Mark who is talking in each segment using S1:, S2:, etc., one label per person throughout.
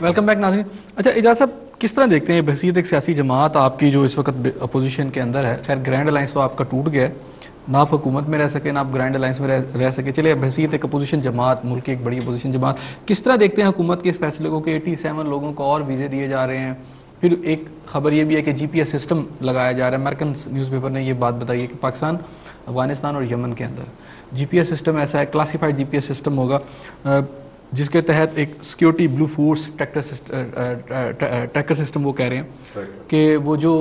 S1: Welcome back नाज़रीन। अच्छा इजाज़ साहब, किस तरह देखते हैं बहसीत एक सियासी जमात आपकी जो इस वक्त अपोजिशन के अंदर है? खैर ग्रैंड अलाइंस तो आपका टूट गया है, ना आप हुकूमत में रह सके ना आप ग्रैंड अलाइंस में रह सके। चलिए बहसीत एक अपोजिशन जमात, मुल्क की एक बड़ी अपोजिशन जमात, किस तरह देखते हैं हुकूमत के इस फैसले को कि 87 लोगों को और वीज़े दिए जा रहे हैं? फिर एक खबर ये भी है कि GPS सिस्टम लगाया जा रहा है। अमेरिकन न्यूज़पेपर ने ये बात बताई है कि पाकिस्तान, अफगानिस्तान और यमन के अंदर GPS सिस्टम ऐसा है, क्लासीफाइड GPS सिस्टम होगा जिसके तहत एक security blue force tracker system वो कह रहे हैं कि वो जो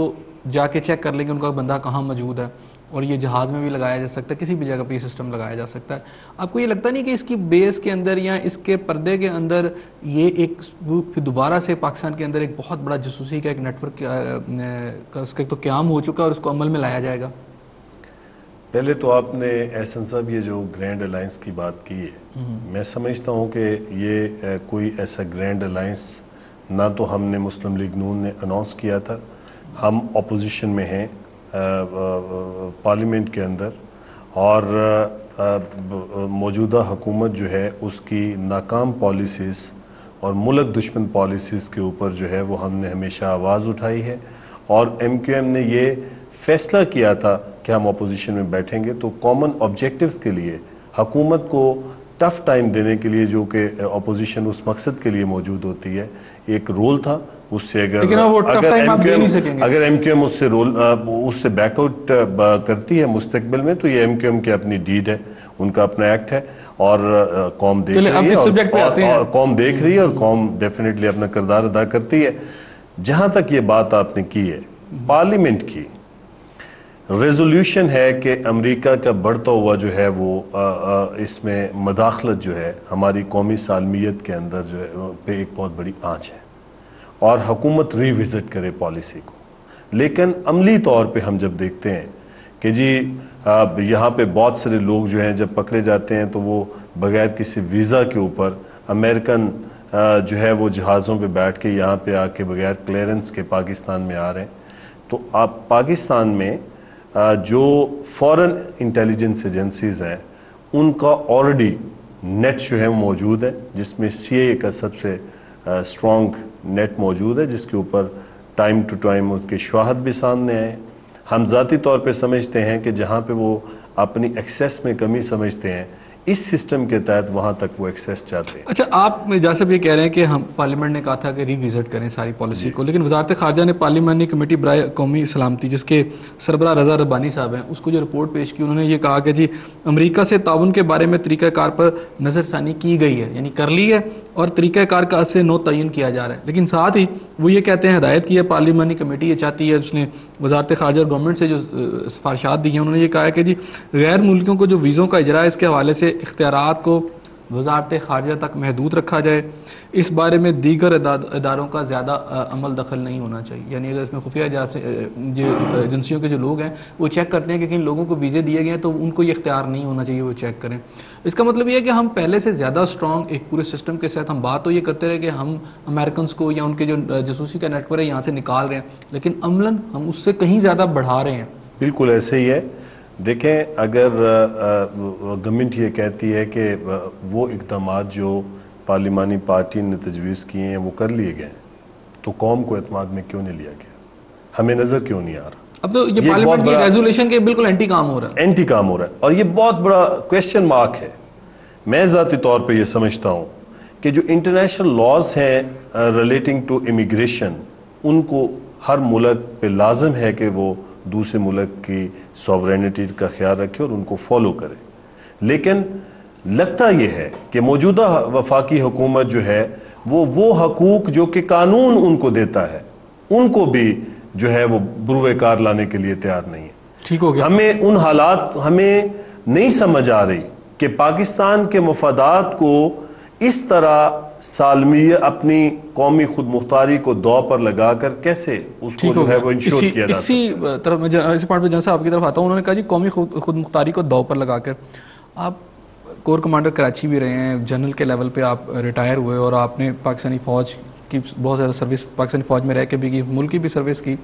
S1: जाके चेक कर लेंगे उनका बंदा कहाँ मौजूद है, और ये जहाज़ में भी लगाया जा सकता है, किसी भी जगह पे ये सिस्टम लगाया जा सकता है। आपको ये लगता नहीं कि इसकी बेस के अंदर या इसके पर्दे के अंदर ये एक फिर दोबारा से पाकिस्तान के अंदर एक बहुत बड़ा जासूसी का एक नेटवर्क का उसका तो क़याम हो चुका है और उसको अमल में लाया जाएगा?
S2: पहले तो आपने एहसन साहब ये जो ग्रैंड अलायंस की बात की है, मैं समझता हूँ कि ये कोई ऐसा ग्रैंड अलायंस ना तो हमने मुस्लिम लीग नून ने अनाउंस किया था। हम अपोजिशन में हैं पार्लियामेंट के अंदर, और मौजूदा हुकूमत जो है उसकी नाकाम पॉलिसीज़ और मुल्क दुश्मन पॉलिसीज़ के ऊपर जो है वो हमने हमेशा आवाज़ उठाई है, और MQM ने ये फैसला किया था कि हम अपोजिशन में बैठेंगे तो कॉमन ऑब्जेक्टिव्स के लिए, हुकूमत को टफ टाइम देने के लिए, जो कि अपोजिशन उस मकसद के लिए मौजूद होती है, एक रोल था। उससे अगर MQM उससे बैकआउट करती है मुस्तकबिल में, तो ये MQM की अपनी डीड है, उनका अपना एक्ट है, और कौम देख रही है और कौम देख रही है और कौम डेफिनेटली अपना किरदार अदा करती है। जहाँ तक ये बात आपने की है पार्लियामेंट की, रेजोल्यूशन है कि अमेरिका का बढ़ता हुआ जो है वो इसमें मदाखलत जो है हमारी कौमी सालमियत के अंदर जो है पे एक बहुत बड़ी आंच है, और हुकूमत रिविज़िट करे पॉलिसी को। लेकिन अमली तौर पे हम जब देखते हैं कि जी यहाँ पे बहुत सारे लोग जो हैं जब पकड़े जाते हैं तो वो बग़ैर किसी वीज़ा के ऊपर अमेरिकन जो है वो जहाज़ों पे बैठ के यहाँ पे आके बग़ैर क्लियरेंस के पाकिस्तान में आ रहे हैं, तो आप पाकिस्तान में जो फॉरेन इंटेलिजेंस एजेंसीज़ हैं उनका ऑलरेडी नेट जो है मौजूद है, जिसमें CIA का सबसे स्ट्रॉन्ग नेट मौजूद है, जिसके ऊपर टाइम टू टाइम उसके शवाहद भी सामने आए। हम ज़ाती तौर पे समझते हैं कि जहाँ पे वो अपनी एक्सेस में कमी समझते हैं, इस सिस्टम के तहत वहाँ तक वो एक्सेस चाहते हैं।
S1: अच्छा, आप जैसे भी कह रहे हैं कि हम पार्लियामेंट ने कहा था कि रिविज़िट करें सारी पॉलिसी को, लेकिन वजारत ख़ारजा ने पार्लियामानी कमेटी बराए कौमी सलामती, जिसके सरबराह रज़ा रब्बानी साहब हैं, उसको जो रिपोर्ट पेश की, उन्होंने ये कहा कि जी अमेरिका से ताउन के बारे में तरीक़ाकार पर नज़रसानी की गई है, यानी कर ली है, और तरीक़ाकार का से नो तयन किया जा रहा है। लेकिन साथ ही वो ये कहते हैं, हिदायत की है पार्लियामानी कमेटी, ये चाहती है, उसने वजारत ख़ारजा और गवर्नमेंट से जो सिफारिशात दी हैं, उन्होंने ये कहा है कि जी गैर मुल्कियों को जो वीज़ों का इजरा है, इसके हवाले से इख्तियारात को वजारत ख़ारजा तक महदूद रखा जाए। इस बारे में दीगर इदारों का ज़्यादा अमल दखल नहीं होना चाहिए। यानी अगर इसमें खुफिया एजेंसियों के जो लोग हैं वो चेक करते हैं कि किन लोगों को वीज़े दिए गए हैं, तो उनको ये इख्तियार नहीं होना चाहिए वो चेक करें। इसका मतलब ये है कि हम पहले से ज़्यादा स्ट्रॉन्ग एक पूरे सिस्टम के साथ हम बात तो ये करते रहे कि हम अमेरिकन को या उनके जो जासूसी का नेटवर्क है यहाँ से निकाल रहे हैं, लेकिन अमलन हम उससे कहीं ज़्यादा बढ़ा रहे हैं।
S2: बिल्कुल ऐसे ही है। देखें, अगर गवर्नमेंट ये कहती है कि वो इक़दामात जो पार्लिमानी पार्टी ने तजवीज़ किए हैं वो कर लिए गए, तो कौम को एतमाद में क्यों नहीं लिया गया? हमें नज़र क्यों नहीं आ रहा?
S1: अब तो ये पार्लियामेंट की रेजोल्यूशन के बिल्कुल एंटी काम हो रहा है,
S2: एंटी काम हो रहा है, और ये बहुत बड़ा क्वेश्चन मार्क है। मैं ज़ाती तौर पे ये समझता हूँ कि जो इंटरनेशनल लॉज हैं रिलेटिंग टू इमिग्रेशन, उनको हर मुल्क पे लाजम है कि वो दूसरे मुल्क की सॉवरेनिटी का ख्याल रखे और उनको फॉलो करे। लेकिन लगता यह है कि मौजूदा वफाकी हुकूमत जो है वो हकूक जो कि कानून उनको देता है, उनको भी जो है वो बुरवेकार लाने के लिए तैयार नहीं है।
S1: ठीक हो गया।
S2: हमें उन हालात हमें नहीं समझ आ रही कि पाकिस्तान के मफादात को इस तरह सालमी अपनी कौमी खुद मुख्तारी को दौ पर लगाकर कैसे उसको जो है वो इंश्योर किया जाता है।
S1: इसी तरफ मैं इसी पॉइंट पे जैसा आपकी तरफ आता हूँ, उन्होंने कहा जी कौमी खुद मुख्तारी को दौ पर लगाकर। आप कोर कमांडर कराची भी रहे हैं, जनरल के लेवल पे आप रिटायर हुए, और आपने पाकिस्तानी फ़ौज की बहुत ज़्यादा सर्विस पाकिस्तानी फ़ौज में रह के भी की, मुल्क की भी सर्विस की।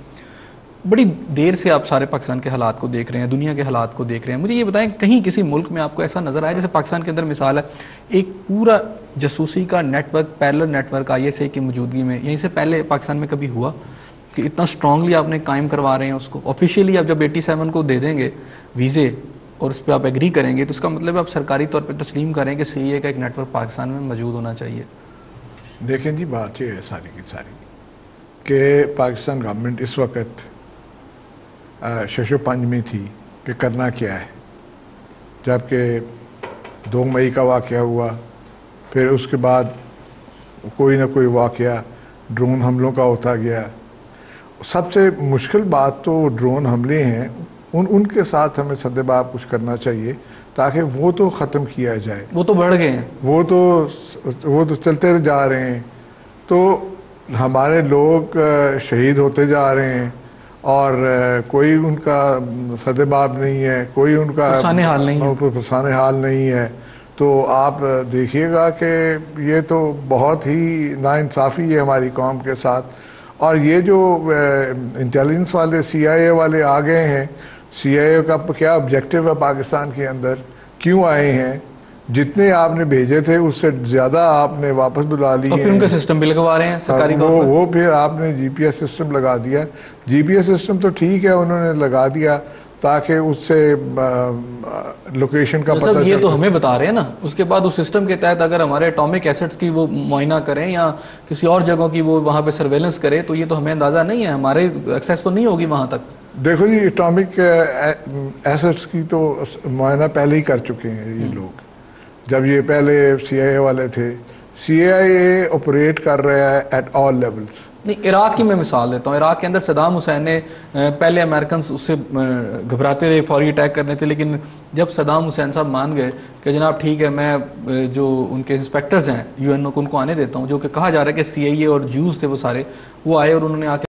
S1: बड़ी देर से आप सारे पाकिस्तान के हालात को देख रहे हैं, दुनिया के हालात को देख रहे हैं, मुझे ये बताएं कहीं किसी मुल्क में आपको ऐसा नज़र आया, जैसे पाकिस्तान के अंदर मिसाल है एक पूरा जासूसी का नेटवर्क, पैरेलल नेटवर्क ISI की मौजूदगी में, यहीं से पहले पाकिस्तान में कभी हुआ कि इतना स्ट्रांगली आपने कायम करवा रहे हैं उसको ऑफिशियली? आप जब 87 को दे देंगे वीज़े और उस पर आप एग्री करेंगे तो उसका मतलब आप सरकारी तौर पर तस्लीम करें कि CIA का एक नेटवर्क पाकिस्तान में मौजूद होना चाहिए।
S3: देखें जी, बात ये है सारी की सारी कि पाकिस्तान गवर्नमेंट इस वक्त शशोपंज में थी कि करना क्या है, जबकि 2 मई का वाक़या हुआ, फिर उसके बाद कोई ना कोई वाक़या ड्रोन हमलों का होता गया। सबसे मुश्किल बात तो ड्रोन हमले हैं, उनके साथ हमें सद्देबाब कुछ करना चाहिए ताकि वो तो ख़त्म किया जाए।
S1: वो तो बढ़ गए हैं, वो
S3: तो चलते जा रहे हैं, तो हमारे लोग शहीद होते जा रहे हैं और कोई उनका सद्देबाब नहीं है, कोई उनका फरसाने हाल नहीं है। तो आप देखिएगा कि ये तो बहुत ही नाइंसाफ़ी है हमारी कौम के साथ। और ये जो इंटेलिजेंस वाले CIA वाले आ गए हैं, CIA का क्या ऑब्जेक्टिव है पाकिस्तान के अंदर, क्यों आए हैं? जितने आपने भेजे थे उससे ज़्यादा आपने वापस बुला लिए,
S1: फिर उनका सिस्टम भी लगवा रहे हैं सरकारी तौर पर।
S3: वो फिर आपने GPS सिस्टम लगा दिया। GPS सिस्टम तो ठीक है, उन्होंने लगा दिया ताकि उससे लोकेशन का पता
S1: ये तो हमें बता रहे हैं ना, उसके बाद उस सिस्टम के तहत अगर हमारे एटॉमिक एसेट्स की वो मुआयना करें या किसी और जगहों की वो वहाँ पे सर्वेलेंस करे तो ये तो हमें अंदाज़ा नहीं है, हमारे एक्सेस तो नहीं होगी वहाँ तक।
S3: देखो जी, एटॉमिक एसेट्स की तो मुआयना पहले ही कर चुके हैं ये लोग। जब ये पहले CIA वाले थे, CIA ऑपरेट कर रहा है एट ऑल लेवल्स।
S1: नहीं, इराक की मैं मिसाल देता हूँ। इराक के अंदर सदाम हुसैन ने पहले अमेरिकन उससे घबराते रहे, फौरी अटैक करने थे, लेकिन जब सदाम हुसैन साहब मान गए कि जनाब ठीक है, मैं जो उनके इंस्पेक्टर्स हैं UN को उनको आने देता हूँ, जो कि कहा जा रहा है कि CIA और जूस थे वो सारे, वो आए और उन्होंने आके